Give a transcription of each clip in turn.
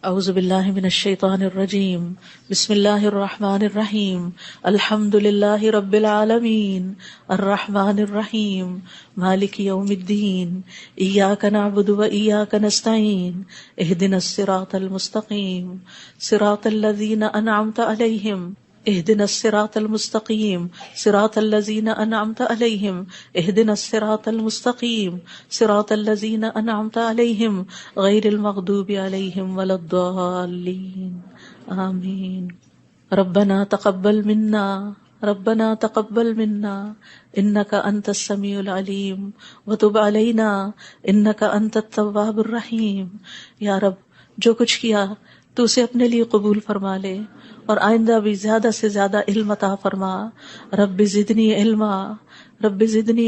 اعوذ باللہ من الشیطان الرجیم بسم اللہ الرحمن الرحیم الحمد للہ رب العالمین الرحمن الرحیم مالک یوم الدین ایاک نعبد و ایاک نستعین اہدنا الصراط المستقیم صراط الذین انعمت علیہم اهدنا الصراط المستقیم صراط الذین انعمت علیہم اهدنا الصراط المستقیم صراط الذین انعمت علیہم غیر المغضوب علیہم ولا الضالین آمین۔ ربنا تقبل منا انک انت السمیع العلیم وتب علینا انک انت التواب الرحیم۔ یا رب، جو کچھ کیا تو اسے اپنے لیے قبول فرما لے اور آئندہ بھی زیادہ سے زیادہ علم عطا فرما۔ رب زدنی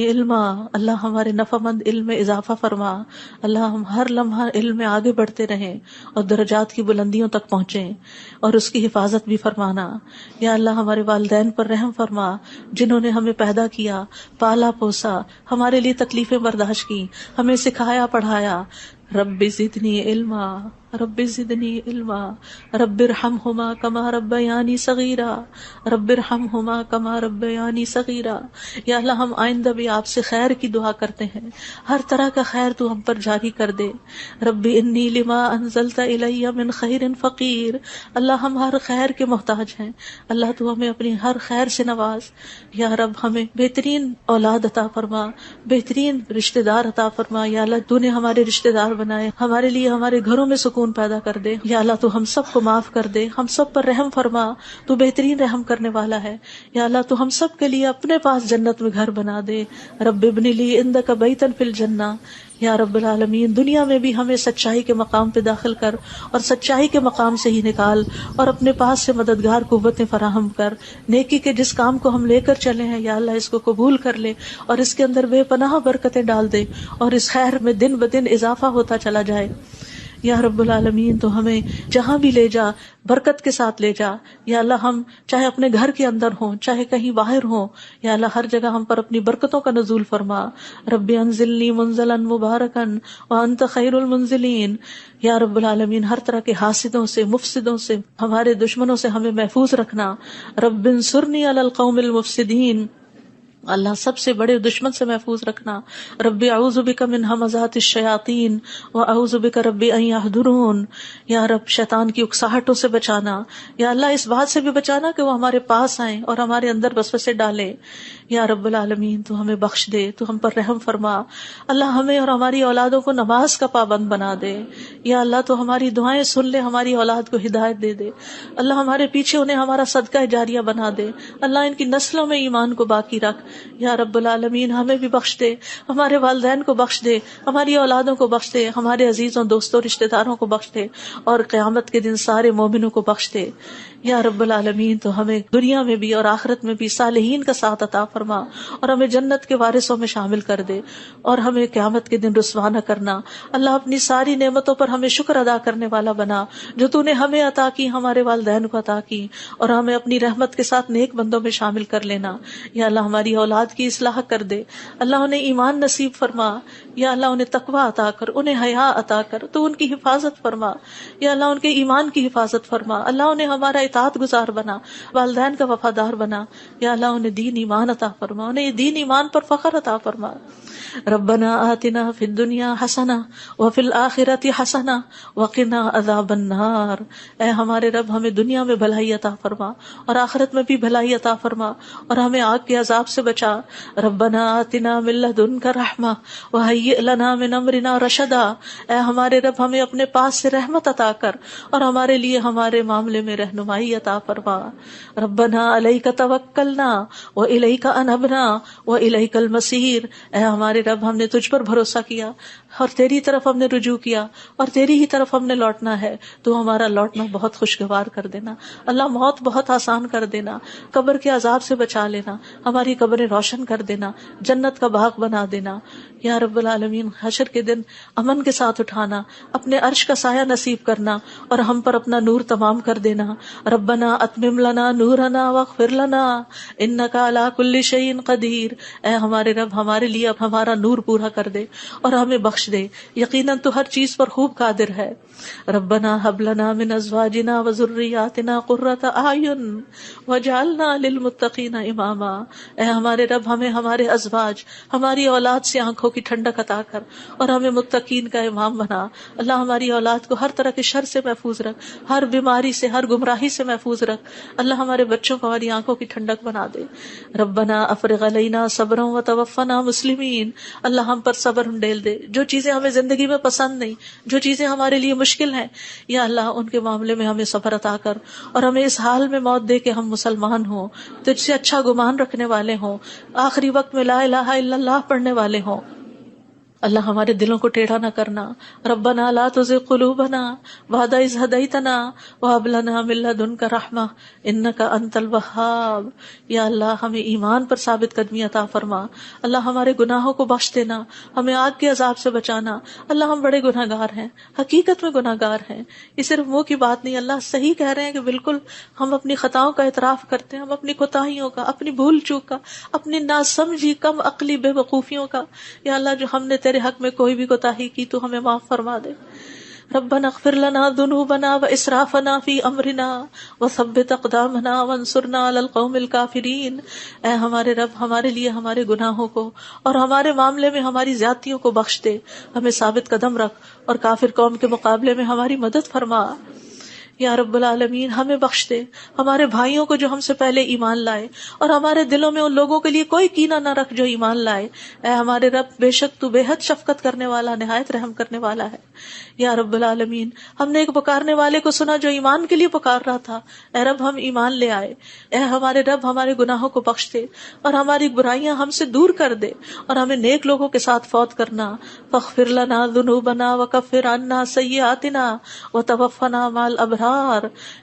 علما، اللہ ہمارے نفع مند علم میں اضافہ فرما۔ اللہ ہم ہر لمحہ علم میں آگے بڑھتے رہیں اور درجات کی بلندیوں تک پہنچیں، اور اس کی حفاظت بھی فرمانا۔ یا اللہ ہمارے والدین پر رحم فرما، جنہوں نے ہمیں پیدا کیا، پالا پوسا، ہمارے لیے تکلیفیں برداشت کی، ہمیں سکھایا پڑھایا۔ رب زدنی علما رب ارحمہما کما ربیانی صغیرا یا اللہ ہم آئندہ بھی آپ سے خیر کی دعا کرتے ہیں، ہر طرح کا خیر تو ہم پر جاری کر دے۔ رب انی لما انزلت الی من خیر فقیر، اللہ ہم ہر خیر کے محتاج ہیں، اللہ تو ہمیں اپنی ہر خیر سے نواز۔ یا رب ہمیں بہترین اولاد عطا فرما، بہترین رشتہ دار عطا فرما۔ یا اللہ تو نے ہمارے رشتہ دار بنائے، ہمارے لیے ہمارے گھروں میں سکون پیدا کر دے۔ یا اللہ تو ہم سب کو معاف کر دے، ہم سب پر رحم فرما، تو بہترین رحم کرنے والا ہے۔ یا اللہ تو ہم سب کے لیے اپنے پاس جنت میں گھر بنا دے۔ رب ابن لی عندک بیتا فی الجنہ، یا رب العالمین دنیا میں بھی ہمیں سچائی کے مقام پہ داخل کر اور سچائی کے مقام سے ہی نکال، اور اپنے پاس سے مددگار قوتیں فراہم کر۔ نیکی کے جس کام کو ہم لے کر چلے ہیں یا اللہ اس کو قبول کر لے، اور اس کے اندر بے پناہ برکتیں ڈال دے، اور اس خیر میں دن بدن اضافہ ہوتا چلا جائے۔ یا رب العالمین تو ہمیں جہاں بھی لے جا برکت کے ساتھ لے جا۔ یا اللہ ہم چاہے اپنے گھر کے اندر ہوں، چاہے کہیں باہر ہوں، یا اللہ ہر جگہ ہم پر اپنی برکتوں کا نزول فرما۔ رب انزلنی منزلا مبارکا وانت خیر المنزلین۔ یا رب العالمین ہر طرح کے حاسدوں سے، مفسدوں سے، ہمارے دشمنوں سے ہمیں محفوظ رکھنا۔ رب انصرنی علی القوم المفسدین، اللہ سب سے بڑے دشمن سے محفوظ رکھنا۔ رب اعوذ بک من ہمزات الشیاطین واعوذ بک رب ان یحضرون، یا رب شیطان کی اکساہٹوں سے بچانا، یا اللہ اس بات سے بھی بچانا کہ وہ ہمارے پاس آئیں اور ہمارے اندر وسوسے ڈالیں۔ یا رب العالمین تو ہمیں بخش دے، تو ہم پر رحم فرما۔ اللہ ہمیں اور ہماری اولادوں کو نماز کا پابند بنا دے۔ یا اللہ تو ہماری دعائیں سن لے، ہماری اولاد کو ہدایت دے دے۔ اللہ ہمارے پیچھے انہیں ہمارا صدقہ جاریہ بنا دے۔ اللہ ان کی نسلوں میں ایمان کو باقی رکھ۔ یا رب العالمین ہمیں بھی بخش دے، ہمارے والدین کو بخش دے، ہماری اولادوں کو بخش دے، ہمارے عزیزوں دوستوں رشتہ داروں کو بخش دے، اور قیامت کے دن سارے مومنوں کو بخش دے۔ یا رب العالمین تو ہمیں دنیا میں بھی اور آخرت میں بھی صالحین کا ساتھ عطا فرما، اور ہمیں جنت کے وارثوں میں شامل کر دے، اور ہمیں قیامت کے دن رسوا نہ کرنا۔ اللہ اپنی ساری نعمتوں پر ہمیں شکر ادا کرنے والا بنا، جو تو نے ہمیں عطا کی، ہمارے والدین کو عطا کی، اور ہمیں اپنی رحمت کے ساتھ نیک بندوں میں شامل کر لینا۔ یا اللہ ہماری اولاد کی اصلاح کر دے، اللہ انہیں ایمان نصیب فرما۔ یا اللہ انہیں تقوی عطا کر، انہیں حیا عطا کر، تو ان کی حفاظت فرما۔ یا اللہ ان کے ایمان کی حفاظت فرما، اللہ انہیں ہمارا اطاعت گزار بنا، والدین کا وفادار بنا۔ یا اللہ انہیں دین ایمان عطا فرما، انہیں دین ایمان پر فخر عطا فرما۔ ربنا آتنا فی الدنیا حسنہ وفی الآخرۃ حسنہ وقنا عذاب النار۔ اے ہمارے رب ہمیں دنیا میں بھلائی عطا فرما اور آخرت میں بھی بھلائی عطا فرما، اور ہمیں آگ کے عذاب سے بچا۔ ربنا آتنا من لدنک رحمہ وہیئ لنا من امرنا رشدا۔ اے ہمارے رب ہمیں اپنے پاس سے رحمت عطا کر، اور ہمارے لیے ہمارے معاملے میں رہنمائی عطا فرما۔ ربنا علیک توکلنا والیک انبنا والیک المصیر۔ اے ہمارے رب ہم نے تجھ پر بھروسہ کیا، اور تیری طرف ہم نے رجوع کیا، اور تیری ہی طرف ہم نے لوٹنا ہے۔ تو ہمارا لوٹنا بہت خوشگوار کر دینا، اللہ موت بہت آسان کر دینا، قبر کے عذاب سے بچا لینا، ہماری قبریں روشن کر دینا، جنت کا باغ بنا دینا۔ یا رب العالمین حشر کے دن امن کے ساتھ اٹھانا، اپنے عرش کا سایہ نصیب کرنا، اور ہم پر اپنا نور تمام کر دینا۔ ربنا اتمم لنا نورنا واغفر لنا انک علی کل شیء قدیر۔ اے ہمارے رب ہمارے لیے اب ہمارا نور پورا کر دے، اور ہمیں بخش بخش دے، یقیناً تو ہر چیز پر خوب قادر ہے۔ ربنا هب لنا من ازواجنا وذرياتنا قرة اعین واجعلنا للمتقین اماما۔ اے ہمارے رب، ہمیں ہمارے ازواج، ہماری اولاد سے آنکھوں کی ٹھنڈک عطا کر اور ہمیں متقین کا امام بنا۔ اللہ ہماری اولاد کو ہر طرح کے شر سے محفوظ رکھ، ہر بیماری سے، ہر گمراہی سے محفوظ رکھ۔ اللہ ہمارے بچوں کو ہماری آنکھوں کی ٹھنڈک بنا دے۔ ربنا افرغ علینا صبرا وتوفنا مسلمین۔ اللہ ہم پر صبر ڈیل دے، جو چیزیں ہمیں زندگی میں پسند نہیں، جو چیزیں ہمارے لیے مشکل ہیں، یا اللہ ان کے معاملے میں ہمیں صبر عطا کر، اور ہمیں اس حال میں موت دے کہ ہم مسلمان ہوں، تجھ سے اچھا گمان رکھنے والے ہوں، آخری وقت میں لا الہ الا اللہ پڑھنے والے ہوں۔ اللہ ہمارے دلوں کو ٹیڑھا نہ کرنا۔ ربنا لا تزغ قلوبنا بعد اذ ہدیتنا وہب لنا من لدنک رحمہ انک انت الوہاب۔ یا اللہ ہمیں ایمان پر ثابت قدمی عطا فرما۔ اللہ ہمارے گناہوں کو بخش دینا، ہمیں آگ کے عذاب سے بچانا۔ اللہ ہم بڑے گناہ گار ہیں، حقیقت میں گناہ گار ہیں، یہ صرف منہ کی بات نہیں۔ اللہ صحیح کہہ رہے ہیں کہ بالکل ہم اپنی خطاؤں کا اعتراف کرتے ہیں، ہم اپنی کوتاہیوں کا، اپنی بھول چوک کا، اپنی ناسمجھی کم عقلی بے وقوفیوں کا، یا اللہ جو ہم نے تیرے حق میں کوئی بھی کوتاہی کی تو ہمیں معاف فرما دے۔ ربنا اغفر لنا ذنوبنا واسرافنا فی امرنا وثبت اقدامنا وانصرنا علی القوم الکافرین۔ اے ہمارے رب، ہمارے لیے ہمارے گناہوں کو اور ہمارے معاملے میں ہماری زیادتیوں کو بخش دے، ہمیں ثابت قدم رکھ اور کافر قوم کے مقابلے میں ہماری مدد فرما۔ یا رب العالمین ہمیں بخش دے، ہمارے بھائیوں کو جو ہم سے پہلے ایمان لائے، اور ہمارے دلوں میں ان لوگوں کے لیے کوئی کینہ نہ رکھ جو ایمان لائے۔ اے ہمارے رب، بے شک تو بے حد شفقت کرنے والا، نہایت رحم کرنے والا ہے۔ یا رب العالمین ہم نے ایک پکارنے والے کو سنا جو ایمان کے لیے پکار رہا تھا، اے رب ہم ایمان لے آئے۔ اے ہمارے رب، ہمارے گناہوں کو بخش دے اور ہماری برائیاں ہم سے دور کر دے، اور ہمیں نیک لوگوں کے ساتھ فوت کرنا۔ فاغفر لنا ذنوبنا وکفر عنا سیئاتنا وتوفنا مع الابرار۔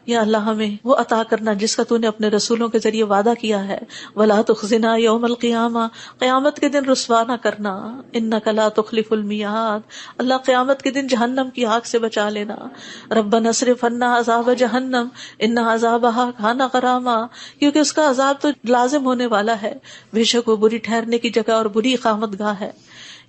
یا اللہ ہمیں وہ عطا کرنا جس کا تو نے اپنے رسولوں کے ذریعے وعدہ کیا ہے۔ ولا تخزنا یوم القیامہ، قیامت کے دن رسوا نہ کرنا۔ انک لا تخلف المیعاد، اللہ قیامت کے دن جہنم کی آگ سے بچا لینا۔ ربنا اصرف عنا عذاب جہنم ان عذابها کان غراما، کیونکہ اس کا عذاب تو لازم ہونے والا ہے، بے شک وہ بری ٹھہرنے کی جگہ اور بری اقامت گاہ ہے۔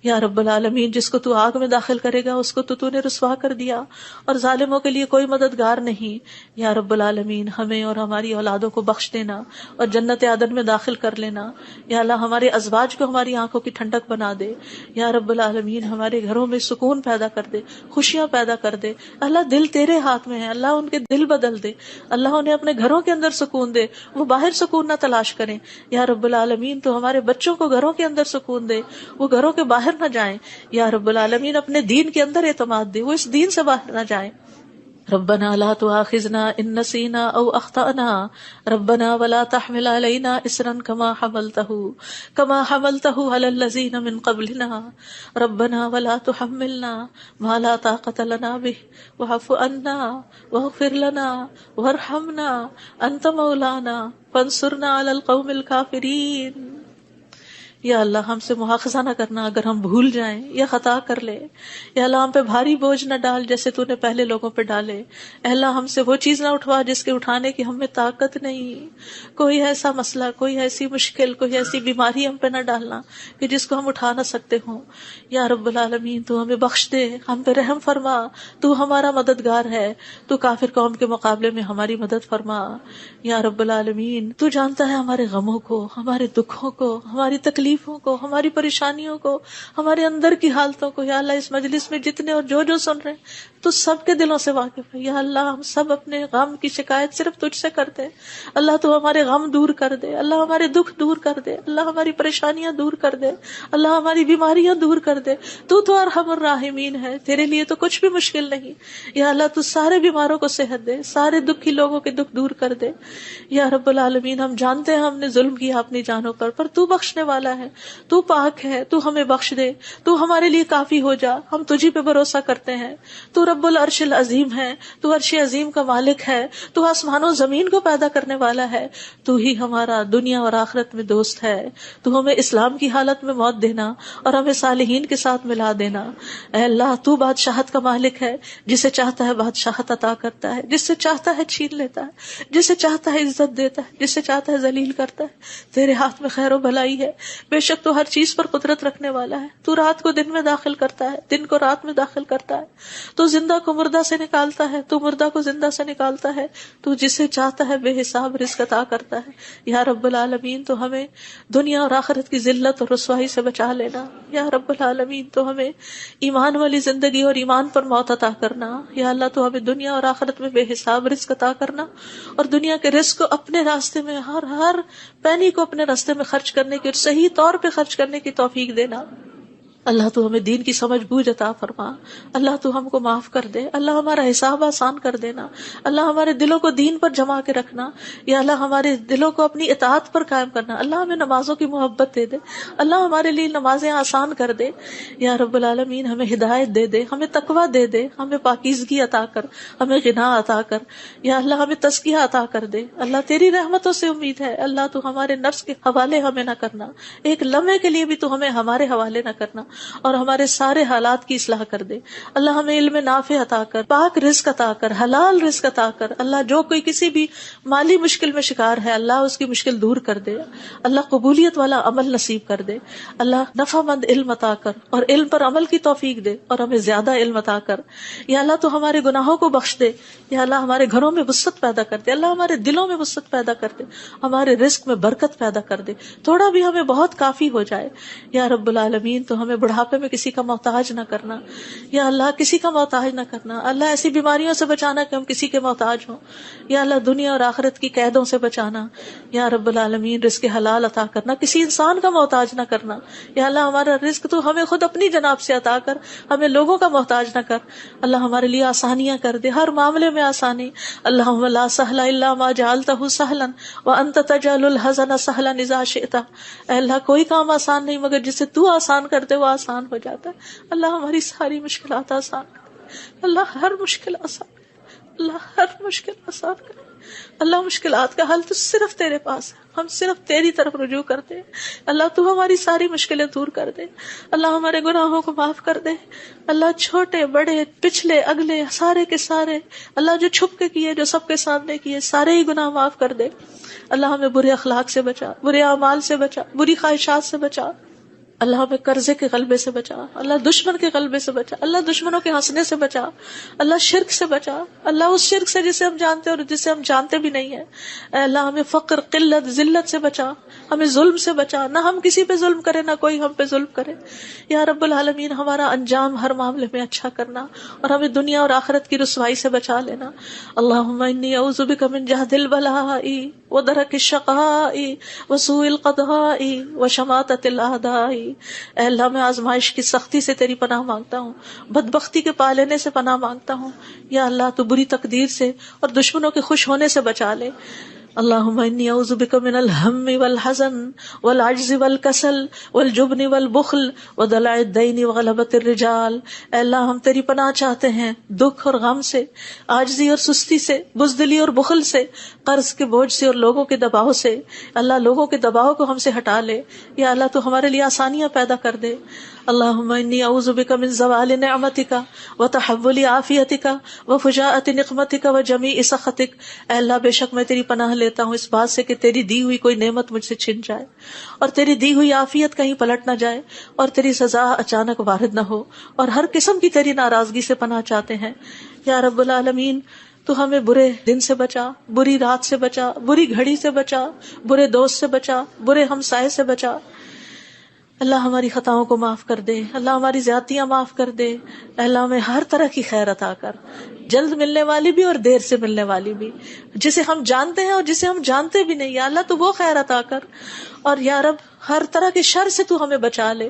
یا رب العالمین جس کو تو آگ میں داخل کرے گا اس کو تو نے رسوا کر دیا، اور ظالموں کے لیے کوئی مددگار نہیں۔ یا رب العالمین ہمیں اور ہماری اولادوں کو بخش دینا اور جنت عدن میں داخل کر لینا۔ یا اللہ ہمارے ازواج کو ہماری آنکھوں کی ٹھنڈک بنا دے۔ یا رب العالمین ہمارے گھروں میں سکون پیدا کر دے، خوشیاں پیدا کر دے۔ اللہ دل تیرے ہاتھ میں ہے، اللہ ان کے دل بدل دے، اللہ انہیں اپنے گھروں کے اندر سکون دے، وہ باہر سکون نہ تلاش کریں۔ یا رب العالمین تو ہمارے بچوں کو گھروں کے اندر سکون دے، وہ گھروں کے باہر نہ جائیں۔ یا رب العالمین اپنے دین کے اندر اعتماد دے، وہ اس دین سے باہر نہ جائیں۔ ربنا لا تؤاخذنا ان نسينا او اخطأنا ربنا ولا تحمل علينا اصرا كما حملته على الذين من قبلنا ربنا ولا تحملنا ما لا طاقة لنا به واعف عنا واغفر لنا وارحمنا انت مولانا فانصرنا على القوم الكافرين۔ یا اللہ ہم سے مواخذہ نہ کرنا اگر ہم بھول جائیں یا خطا کر لے۔ یا اللہ ہم پہ بھاری بوجھ نہ ڈال جیسے تو نے پہلے لوگوں پہ ڈالے۔ اے اللہ ہم سے وہ چیز نہ اٹھوا جس کے اٹھانے کی ہم میں طاقت نہیں۔ کوئی ایسا مسئلہ، کوئی ایسی مشکل، کوئی ایسی بیماری ہم پہ نہ ڈالنا کہ جس کو ہم اٹھا نہ سکتے ہوں۔ یا رب العالمین تو ہمیں بخش دے، ہم پہ رحم فرما، تو ہمارا مددگار ہے، تو کافر قوم کے مقابلے میں ہماری مدد فرما۔ یا رب العالمین تو جانتا ہے ہمارے غموں کو، ہمارے دکھوں کو، ہماری تکلیفوں کو، ہماری پریشانیوں کو، ہمارے اندر کی حالتوں کو۔ یا اللہ اس مجلس میں جتنے اور جو سن رہے ہیں تو سب کے دلوں سے واقف ہے۔ یا اللہ ہم سب اپنے غم کی شکایت صرف تجھ سے کرتے ہیں۔ اللہ تو ہمارے غم دور کر دے، اللہ ہمارے دکھ دور کر دے، اللہ ہماری پریشانیاں دور کر دے، اللہ ہماری بیماریاں دور کر دے۔ تو ارحم الراحمین ہے، تیرے لیے تو کچھ بھی مشکل نہیں۔ یا اللہ تو سارے بیماروں کو صحت دے، سارے دکھی لوگوں کے دکھ دور کر دے۔ یا رب العالمین ہم جانتے ہیں ہم نے ظلم کیا اپنی جانوں پر تو بخشنے والا ہے، تو پاک ہے، تو ہمیں بخش دے، تو ہمارے لیے کافی ہو جا، ہم تجھی پہ بھروسہ کرتے ہیں، تو رب العرش العظیم ہے، تو عرش عظیم کا مالک ہے، تو آسمان و زمین کو پیدا کرنے والا ہے، تو ہی ہمارا دنیا اور آخرت میں دوست ہے، تو ہمیں اسلام کی حالت میں موت دینا اور ہمیں صالحین کے ساتھ ملا دینا۔ اے اللہ تو بادشاہت کا مالک ہے، جسے چاہتا ہے بادشاہت عطا کرتا ہے، جس سے چاہتا ہے چھین لیتا ہے، جسے چاہتا ہے عزت دیتا ہے، جسے چاہتا ہے ذلیل کرتا ہے۔ تیرے ہاتھ میں خیر و بھلائی ہے، بے شک تو ہر چیز پر قدرت رکھنے والا ہے۔ تو رات کو دن میں داخل کرتا ہے، دن کو رات میں داخل کرتا ہے، تو زندہ کو مردہ سے نکالتا ہے، تو مردہ کو زندہ سے نکالتا ہے، تو جسے چاہتا ہے بے حساب رزق عطا کرتا ہے۔ یا رب العالمین تو ہمیں دنیا اور آخرت کی ذلت اور رسوائی سے بچا لینا۔ یا رب العالمین تو ہمیں ایمان والی زندگی اور ایمان پر موت عطا کرنا۔ یا اللہ تو ہمیں دنیا اور آخرت میں بے حساب رزق عطا کرنا، اور دنیا کے رزق کو اپنے راستے میں ہر پینی کو اپنے راستے میں خرچ کرنے کی اور صحیح طور پہ خرچ کرنے کی توفیق دینا۔ اللہ تو ہمیں دین کی سمجھ بوجھ عطا فرما، اللہ تو ہم کو معاف کر دے، اللہ ہمارا حساب آسان کر دینا، اللہ ہمارے دلوں کو دین پر جما کے رکھنا، یا اللہ ہمارے دلوں کو اپنی اطاعت پر قائم کرنا، اللہ ہمیں نمازوں کی محبت دے دے، اللہ ہمارے لیے نمازیں آسان کر دے، یا رب العالمین ہمیں ہدایت دے دے، ہمیں تقویٰ دے دے، ہمیں پاکیزگی عطا کر، ہمیں غنا عطا کر، یا اللہ ہمیں تزکیہ عطا کر دے۔ اللہ تیری رحمتوں سے امید ہے، اللہ تو ہمارے نفس کے حوالے ہمیں نہ کرنا، ایک لمحے کے لیے بھی تو ہمیں ہمارے حوالے نہ کرنا، اور ہمارے سارے حالات کی اصلاح کر دے۔ اللہ ہمیں علم نافع عطا کر، پاک رزق عطا کر، حلال رزق عطا کر۔ اللہ جو کوئی کسی بھی مالی مشکل میں شکار ہے، اللہ اس کی مشکل دور کر دے، اللہ قبولیت والا عمل نصیب کر دے، اللہ نفع مند علم عطا کر اور علم پر عمل کی توفیق دے، اور ہمیں زیادہ علم عطا کر۔ یا اللہ تو ہمارے گناہوں کو بخش دے، یا اللہ ہمارے گھروں میں وسعت پیدا کر دے، اللہ ہمارے دلوں میں وسعت پیدا کر دے، ہمارے رزق میں برکت پیدا کر دے، تھوڑا بھی ہمیں بہت کافی ہو جائے۔ یا رب العالمین تو ہمیں بڑھاپے میں کسی کا محتاج نہ کرنا، یا اللہ کسی کا محتاج نہ کرنا، اللہ ایسی بیماریوں سے بچانا کہ ہم کسی کے محتاج ہوں، یا اللہ دنیا اور آخرت کی قیدوں سے بچانا، یا رب العالمین رزق حلال عطا کرنا، کسی انسان کا محتاج نہ کرنا، یا اللہ ہمارا رزق تو ہمیں خود اپنی جناب سے عطا کر، ہمیں لوگوں کا محتاج نہ کر، اللہ ہمارے لیے آسانیاں کر دے، ہر معاملے میں آسانی۔ اللہم لا سہل الا ما جعلتہ سہلا وانت تجعل الحزن سہلا اذا شئت۔ اے اللہ کوئی کام آسان نہیں مگر جسے تو آسان کر دے وہ آسان ہو جاتا ہے۔ اللہ ہماری ساری مشکلات آسان کر، اللہ ہر مشکل آسان کر، اللہ ہر مشکل آسان کر، اللہ مشکلات کا حل تو صرف تیرے پاس ہے، ہم صرف تیری طرف رجوع کرتے ہیں، اللہ تو ہماری ساری مشکلیں دور کر دے، اللہ ہمارے گناہوں کو معاف کر دے، اللہ چھوٹے بڑے پچھلے اگلے سارے کے سارے، اللہ جو چھپ کے کیے جو سب کے سامنے کیے سارے ہی گناہ معاف کر دے۔ اللہ ہمیں برے اخلاق سے بچا، برے اعمال سے بچا، بری خواہشات سے بچا، اللہ ہمیں قرضے کے غلبے سے بچا، اللہ دشمن کے غلبے سے بچا، اللہ دشمنوں کے ہنسنے سے بچا، اللہ شرک سے بچا، اللہ اس شرک سے جسے ہم جانتے اور جسے ہم جانتے بھی نہیں ہیں، اے اللہ ہمیں فقر قلت ذلت سے بچا، ہمیں ظلم سے بچا، نہ ہم کسی پہ ظلم کرے نہ کوئی ہم پہ ظلم کرے۔ یا رب العالمین ہمارا انجام ہر معاملے میں اچھا کرنا اور ہمیں دنیا اور آخرت کی رسوائی سے بچا لینا۔ اللہم انی اعوذ بک من جہد البلاء ودرک الشقاء وسوء القضاء وشماتۃ الاعداء۔ اے اللہ میں آزمائش کی سختی سے تیری پناہ مانگتا ہوں، بدبختی کے پا لینے سے پناہ مانگتا ہوں، یا اللہ تو بری تقدیر سے اور دشمنوں کے خوش ہونے سے بچا لے۔ اللہم انی اعوذ بک من الہم والحزن والعجز والکسل والجبن والبخل ودلع الدین وغلبۃ الرجال۔ اے اللہ ہم تیری پناہ چاہتے ہیں دکھ اور غم سے، عاجزی اور سستی سے، بزدلی اور بخل سے، قرض کے بوجھ سے اور لوگوں کے دباؤ سے۔ اللہ لوگوں کے دباؤ کو ہم سے ہٹا لے، یا اللہ تو ہمارے لیے آسانیاں پیدا کر دے۔ اللہم انی اعوذ بک من زوال نعمتک وتحول عافیتک وفجاءۃ نقمتک وجمیع سخطک۔ اے اللہ بے شک میں تیری پناہ لیتا ہوں اس بات سے کہ تیری دی ہوئی کوئی نعمت مجھ سے چھن جائے، اور تیری دی ہوئی عافیت کہیں پلٹ نہ جائے، اور تیری سزا اچانک وارد نہ ہو، اور ہر قسم کی تیری ناراضگی سے پناہ چاہتے ہیں۔ یا رب العالمین تو ہمیں برے دن سے بچا، بری رات سے بچا، بری گھڑی سے بچا، برے دوست سے بچا، برے ہمسائے سے بچا۔ اللہ ہماری خطاؤں کو معاف کر دے، اللہ ہماری زیادتیاں معاف کر دے، اللہ ہمیں ہر طرح کی خیر عطا کر، جلد ملنے والی بھی اور دیر سے ملنے والی بھی، جسے ہم جانتے ہیں اور جسے ہم جانتے بھی نہیں، یا اللہ تو وہ خیر عطا کر، اور یا رب ہر طرح کے شر سے تو ہمیں بچا لے،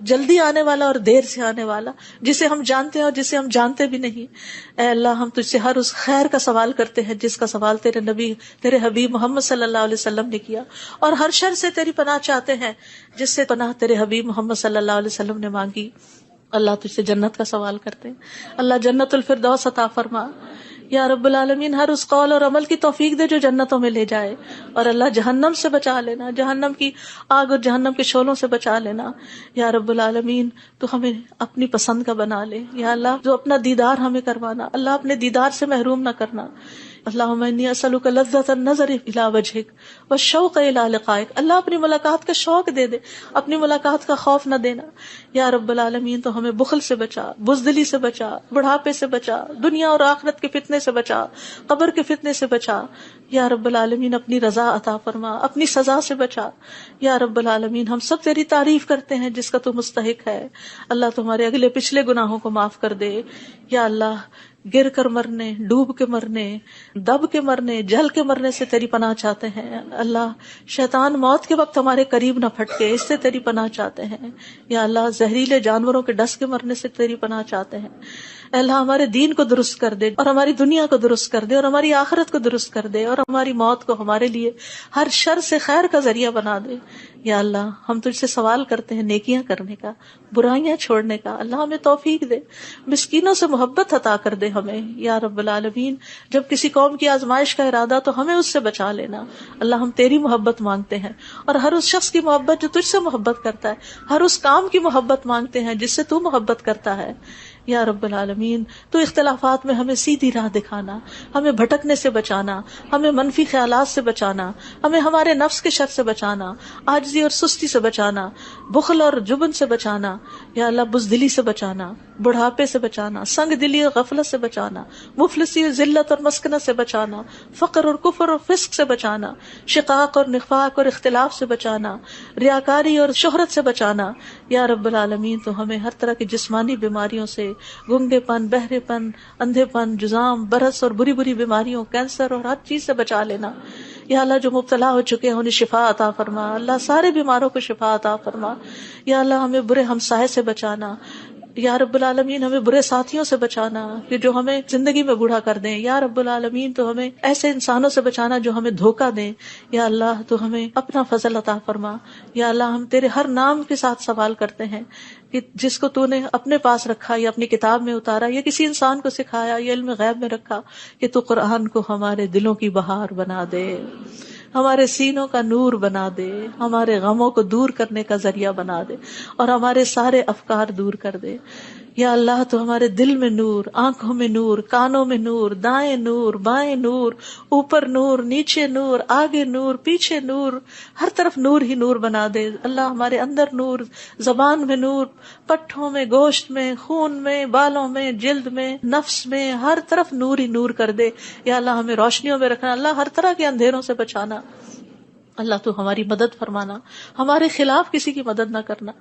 جلدی آنے والا اور دیر سے آنے والا، جسے ہم جانتے ہیں اور جسے ہم جانتے بھی نہیں۔ اے اللہ ہم تجھ سے ہر اس خیر کا سوال کرتے ہیں جس کا سوال تیرے نبی تیرے حبیب محمد صلی اللہ علیہ وسلم نے کیا، اور ہر شر سے تیری پناہ چاہتے ہیں جس سے پناہ تیرے حبیب محمد صلی اللہ علیہ وسلم نے مانگی۔ اللہ تجھ سے جنت کا سوال کرتے ہیں، اللہ جنت الفردوس عطا فرما یا رب العالمین، ہر اس قول اور عمل کی توفیق دے جو جنتوں میں لے جائے، اور اللہ جہنم سے بچا لینا، جہنم کی آگ اور جہنم کے شعلوں سے بچا لینا یا رب العالمین۔ تو ہمیں اپنی پسند کا بنا لے یا اللہ، جو اپنا دیدار ہمیں کروانا، اللہ اپنے دیدار سے محروم نہ کرنا۔ اللہم انی اسألک لذۃ النظر الی وجہک والشوق الی لقائک، اللہ اپنی ملاقات کا شوق دے دے، اپنی ملاقات کا خوف نہ دینا یا رب العالمین۔ تو ہمیں بخل سے بچا، بزدلی سے بچا، بڑھاپے سے بچا، دنیا اور آخرت کے فتنے سے بچا، قبر کے فتنے سے بچا یا رب العالمین۔ اپنی رضا عطا فرما، اپنی سزا سے بچا یا رب العالمین۔ ہم سب تیری تعریف کرتے ہیں جس کا تو مستحق ہے، اللہ تمہارے اگلے پچھلے گناہوں کو معاف کر دے یا اللہ۔ گر کر مرنے، ڈوب کے مرنے، دب کے مرنے، جل کے مرنے سے تیری پناہ چاہتے ہیں اللہ۔ شیطان موت کے وقت ہمارے قریب نہ پھٹکے، اس سے تیری پناہ چاہتے ہیں یا اللہ۔ زہریلے جانوروں کے ڈس کے مرنے سے تیری پناہ چاہتے ہیں اے اللہ۔ ہمارے دین کو درست کر دے اور ہماری دنیا کو درست کر دے اور ہماری آخرت کو درست کر دے اور ہماری موت کو ہمارے لیے ہر شر سے خیر کا ذریعہ بنا دے یا اللہ۔ ہم تجھ سے سوال کرتے ہیں نیکیاں کرنے کا، برائیاں چھوڑنے کا، اللہ ہمیں توفیق دے۔ مسکینوں سے محبت عطا کر دے ہمیں یا رب العالمین۔ جب کسی قوم کی آزمائش کا ارادہ تو ہمیں اس سے بچا لینا اللہ۔ ہم تیری محبت مانگتے ہیں اور ہر اس شخص کی محبت جو تجھ سے محبت کرتا ہے، ہر اس کام کی محبت مانگتے ہیں جس سے تو محبت کرتا ہے یا رب العالمین۔ تو اختلافات میں ہمیں سیدھی راہ دکھانا، ہمیں بھٹکنے سے بچانا، ہمیں منفی خیالات سے بچانا، ہمیں ہمارے نفس کے شر سے بچانا، عاجزی اور سستی سے بچانا، بخل اور جبن سے بچانا یا اللہ، بزدلی سے بچانا، بڑھاپے سے بچانا، سنگ دلی اور غفلت سے بچانا، مفلسی اور ذلت اور مسکنت سے بچانا، فقر اور کفر اور فسق سے بچانا، شقاق اور نفاق اور اختلاف سے بچانا، ریاکاری اور شہرت سے بچانا یا رب العالمین۔ تو ہمیں ہر طرح کی جسمانی بیماریوں سے، گنگے پن، بہرے پن، اندھے پن، جزام، برس اور بری بری بیماریوں، کینسر اور ہر چیز سے بچا لینا یا اللہ۔ جو مبتلا ہو چکے ہیں انہیں شفا عطا فرما اللہ، سارے بیماروں کو شفا عطا فرما یا اللہ۔ ہمیں برے ہمسائے سے بچانا یا رب العالمین، ہمیں برے ساتھیوں سے بچانا کہ جو ہمیں زندگی میں بوڑھا کر دیں یا رب العالمین۔ تو ہمیں ایسے انسانوں سے بچانا جو ہمیں دھوکہ دیں یا اللہ۔ تو ہمیں اپنا فضل عطا فرما یا اللہ۔ ہم تیرے ہر نام کے ساتھ سوال کرتے ہیں کہ جس کو تو نے اپنے پاس رکھا یا اپنی کتاب میں اتارا یا کسی انسان کو سکھایا یا علم غیب میں رکھا، کہ تو قرآن کو ہمارے دلوں کی بہار بنا دے، ہمارے سینوں کا نور بنا دے، ہمارے غموں کو دور کرنے کا ذریعہ بنا دے اور ہمارے سارے افکار دور کر دے یا اللہ۔ تو ہمارے دل میں نور، آنکھوں میں نور، کانوں میں نور، دائیں نور، بائیں نور، اوپر نور، نیچے نور، آگے نور، پیچھے نور، ہر طرف نور ہی نور بنا دے اللہ۔ ہمارے اندر نور، زبان میں نور، پٹھوں میں، گوشت میں، خون میں، بالوں میں، جلد میں، نفس میں، ہر طرف نور ہی نور کر دے یا اللہ۔ ہمیں روشنیوں میں رکھنا اللہ، ہر طرح کے اندھیروں سے بچانا اللہ۔ تو ہماری مدد فرمانا، ہمارے خلاف کسی کی مدد نہ کرنا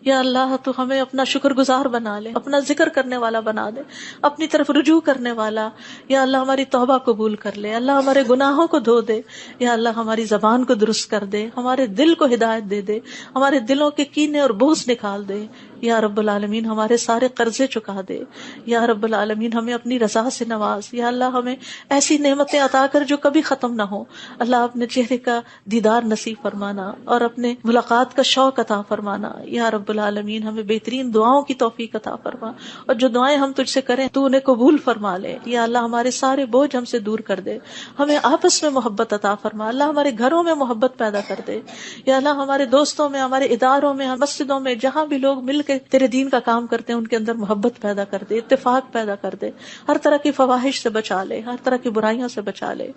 یا اللہ۔ تو ہمیں اپنا شکر گزار بنا لے، اپنا ذکر کرنے والا بنا دے، اپنی طرف رجوع کرنے والا یا اللہ۔ ہماری توبہ قبول کر لے اللہ، ہمارے گناہوں کو دھو دے یا اللہ۔ ہماری زبان کو درست کر دے، ہمارے دل کو ہدایت دے دے، ہمارے دلوں کے کینے اور بغض نکال دے یا رب العالمین۔ ہمارے سارے قرضے چکا دے یا رب العالمین۔ ہمیں اپنی رضا سے نواز یا اللہ۔ ہمیں ایسی نعمتیں عطا کر جو کبھی ختم نہ ہو اللہ۔ اپنے چہرے کا دیدار نصیب فرمانا اور اپنے ملاقات کا شوق عطا فرمانا یا رب العالمین۔ ہمیں بہترین دعاؤں کی توفیق عطا فرما اور جو دعائیں ہم تجھ سے کریں تو انہیں قبول فرما لے یا اللہ۔ ہمارے سارے بوجھ ہم سے دور کر دے، ہمیں آپس میں محبت عطا فرما اللہ۔ ہمارے گھروں میں محبت پیدا کر دے یا اللہ۔ ہمارے دوستوں میں، ہمارے اداروں میں، مسجدوں میں، جہاں بھی لوگ مل کے تیرے دین کا کام کرتے ہیں ان کے اندر محبت پیدا کر دے، اتفاق پیدا کر دے، ہر طرح کی فواحش سے بچا لے، ہر طرح کی برائیوں سے بچا لے۔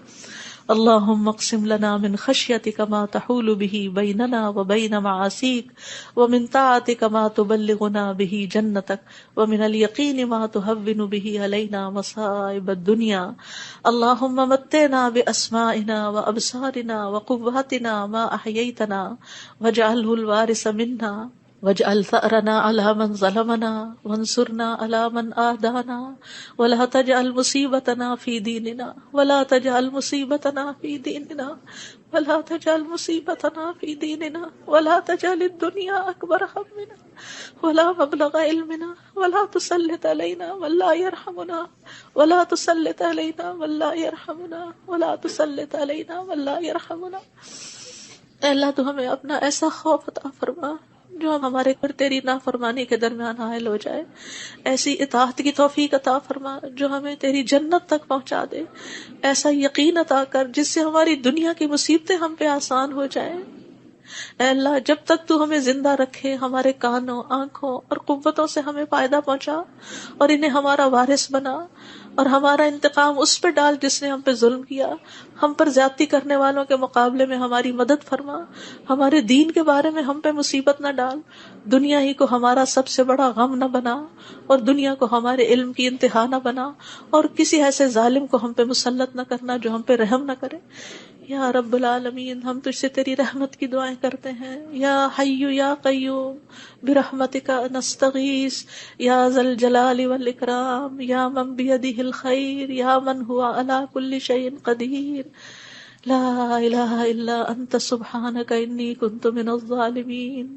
اللهم اقسم لنا من خشيتك ما تحول به بيننا وبين معاصيك ومن طاعتك ما تبلغنا به جنتك ومن اليقين ما تهون به علينا مصائب الدنيا اللهم متعنا بأسمائنا وأبصارنا وقواتنا ما أحييتنا واجعله الوارث منا واجعل ثأرنا على من ظلمنا وانصرنا على من آدانا ولا تجعل مصيبتنا في ديننا ولا تجعل مصيبتنا في ديننا ولا تجعل مصيبتنا في ديننا ولا تجعل الدنيا أكبر همنا ولا مبلغ علمنا ولا تسلط علينا من لا يرحمنا ولا تسلط علينا من لا يرحمنا ولا تسلط علينا من لا يرحمنا۔ اے اللہ تو ہمیں اپنا ایسا خوف عطا فرما جو ہمارے اور تیری نافرمانی کے درمیان حائل ہو جائے. ایسی اطاعت کی توفیق عطا فرما جو ہمیں تیری جنت تک پہنچا دے. ایسا یقین عطا کر جس سے ہماری دنیا کی مصیبتیں ہم پہ آسان ہو جائیں. اے اللہ جب تک تو ہمیں زندہ رکھے ہمارے کانوں، آنکھوں اور قوتوں سے ہمیں فائدہ پہنچا اور انہیں ہمارا وارث بنا، اور ہمارا انتقام اس پہ ڈال جس نے ہم پہ ظلم کیا. ہم پر زیادتی کرنے والوں کے مقابلے میں ہماری مدد فرما. ہمارے دین کے بارے میں ہم پہ مصیبت نہ ڈال. دنیا ہی کو ہمارا سب سے بڑا غم نہ بنا، اور دنیا کو ہمارے علم کی انتہا نہ بنا، اور کسی ایسے ظالم کو ہم پہ مسلط نہ کرنا جو ہم پہ رحم نہ کرے. یا رب العالمین ہم تجھ سے تیری رحمت کی دعائیں کرتے ہیں. یا حی یا قیوم برحمتک نستغیث یا ذا الجلال والاکرام یا من بیدہ الخیر یا من هو علی کل شیء قدیر. لا الہ الا انت سبحانک انی کنت من الظالمین.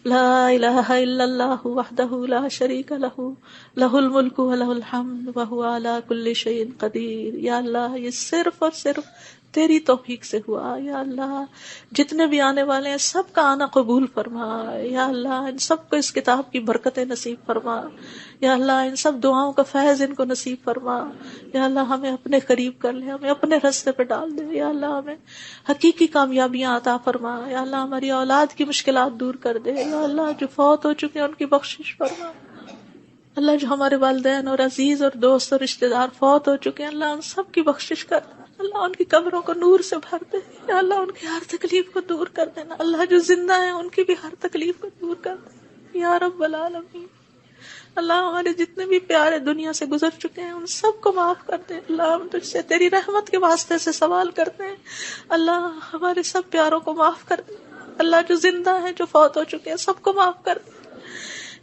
لا الہ الا اللہ وحدہ لا شریک لہ لہ الملک ولہ الحمد وہو علی کل شیء قدیر. یا اللہ یہ صرف اور صرف تیری توفیق سے ہوا. یا اللہ جتنے بھی آنے والے ہیں سب کا آنا قبول فرما. یا اللہ ان سب کو اس کتاب کی برکتیں نصیب فرما. یا اللہ ان سب دعاؤں کا فیض ان کو نصیب فرما. یا اللہ ہمیں اپنے قریب کر لے، ہمیں اپنے راستے پہ ڈال دے. یا اللہ ہمیں حقیقی کامیابیاں عطا فرما. یا اللہ ہماری اولاد کی مشکلات دور کر دے. یا اللہ جو فوت ہو چکے ہیں ان کی بخشش فرما. اللہ جو ہمارے والدین اور عزیز اور دوست اور رشتہ دار فوت ہو چکے ہیں اللہ ان سب کی بخشش کر دے. اللہ ان کی قبروں کو نور سے بھر دے. یا اللہ ان کی ہر تکلیف کو دور کر دینا. اللہ جو زندہ ہیں ان کی بھی ہر تکلیف کو دور کر دے یا رب العالمین. اللہ ہمارے جتنے بھی پیارے دنیا سے گزر چکے ہیں ان سب کو معاف کر دے. اللہ ہم تجھ سے تیری رحمت کے واسطے سے سوال کرتے ہیں، اللہ ہمارے سب پیاروں کو معاف کر دے. اللہ جو زندہ ہیں جو فوت ہو چکے ہیں سب کو معاف کر دے.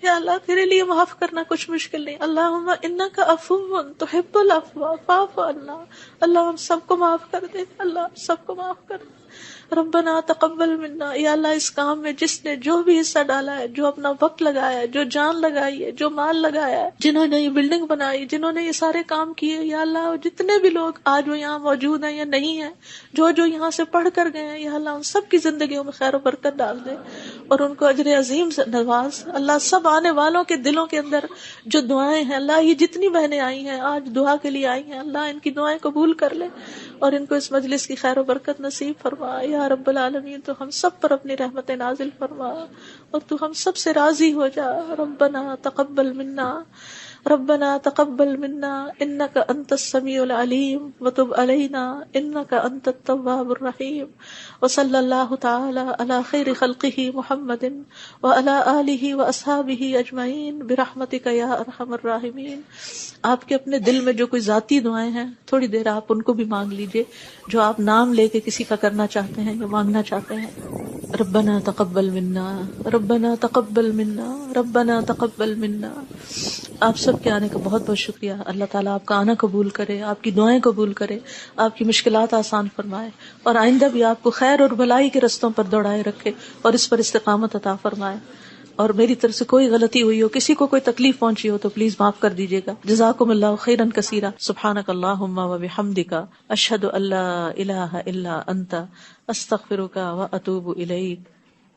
یا اللہ تیرے لیے معاف کرنا کچھ مشکل نہیں. اللہم انک عفو تحب العفو فاعف عنا. اللہ ہم سب کو معاف کر دے. اللہ سب کو معاف کر دے. ربنا تقبل منا. یا اللہ اس کام میں جس نے جو بھی حصہ ڈالا ہے، جو اپنا وقت لگایا ہے، جو جان لگائی ہے، جو مال لگایا ہے، جنہوں نے یہ بلڈنگ بنائی، جنہوں نے یہ سارے کام کیے، یا اللہ جتنے بھی لوگ آج وہ یہاں موجود ہیں یا نہیں ہیں، جو یہاں سے پڑھ کر گئے ہیں، یا اللہ ان سب کی زندگیوں میں خیر و برکت ڈال دے اور ان کو اجر عظیم سے نواز. اللہ سب آنے والوں کے دلوں کے اندر جو دعائیں ہیں، اللہ یہ جتنی بہنیں آئی ہیں آج دعا کے لیے آئی ہیں، اللہ ان کی دعائیں قبول کر لے اور ان کو اس مجلس کی خیر و برکت نصیب فرما. یا رب العالمین تو ہم سب پر اپنی رحمت نازل فرما اور تو ہم سب سے راضی ہو جا. ربنا تقبل منا ربنا تقبل منا انك انت السميع العليم وتب علينا انك انت التواب الرحيم. وصلى الله تعالى على خير خلقه محمد وعلى آله واصحابه اجمعين برحمتك يا ارحم الراحمین. آپ کے اپنے دل میں جو کوئی ذاتی دعائیں ہیں تھوڑی دیر آپ ان کو بھی مانگ لیجئے، جو آپ نام لے کے کسی کا کرنا چاہتے ہیں یا مانگنا چاہتے ہیں. ربنا تقبل منا ربنا تقبل منا ربنا تقبل منا. آپ سب کے آنے کا بہت بہت شکریہ. اللہ تعالیٰ آپ کا آنا قبول کرے، آپ کی دعائیں قبول کرے، آپ کی مشکلات آسان فرمائے اور آئندہ بھی آپ کو خیر اور بھلائی کے رستوں پر دوڑائے رکھے اور اس پر استقامت عطا فرمائے. اور میری طرف سے کوئی غلطی ہوئی ہو، کسی کو کوئی تکلیف پہنچی ہو تو پلیز معاف کر دیجیے گا. جزاکم اللہ خیرا کثیرا. سبحانک اللہم و بحمدک اشہد ان لا الہ الا انت استغفرک و اتوب الیک.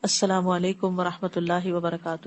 السلام علیکم و رحمۃ اللہ وبرکاتہ.